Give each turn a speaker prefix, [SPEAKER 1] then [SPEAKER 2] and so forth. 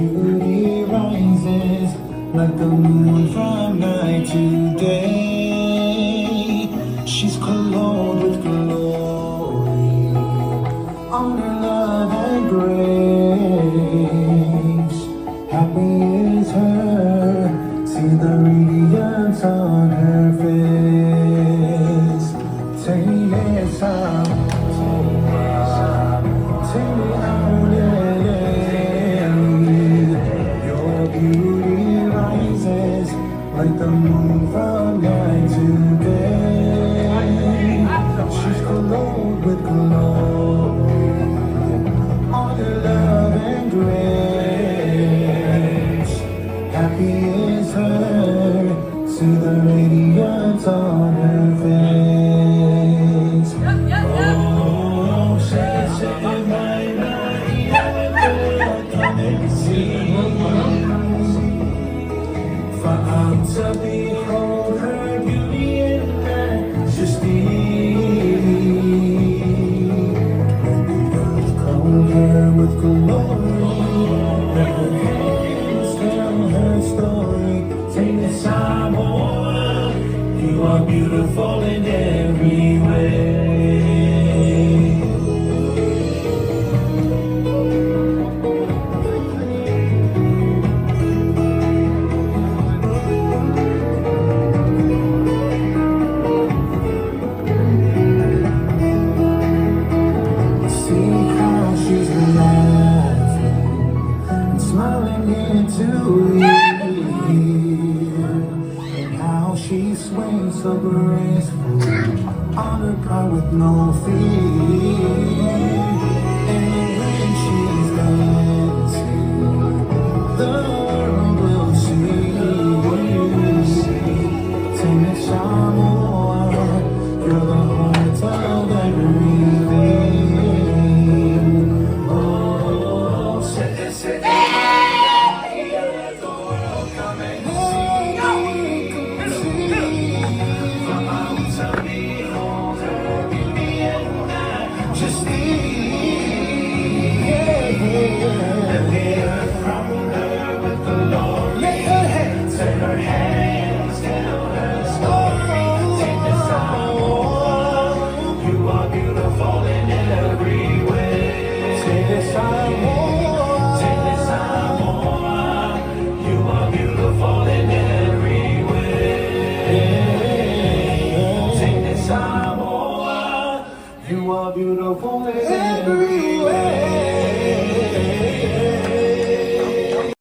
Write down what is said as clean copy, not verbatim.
[SPEAKER 1] beauty rises like the moon from night to day. She's clothed with glory, honor, love, and grace. Happy is her, see the radiance on her face. Take it out, take me out, yeah. Your beauty rises like the moon from night to day. She's clothed with glory, honor, love, and grace. Happy is her, see the radiance on her face. Oh, she's in my night, come and see. For I'm to behold her beauty and majesty. When the earth crowned her with glory, let her hands tell her story. Take this time, boy, you are beautiful in every way. See how she's laughing and smiling into you. And how she sways so graceful on her car with no fear.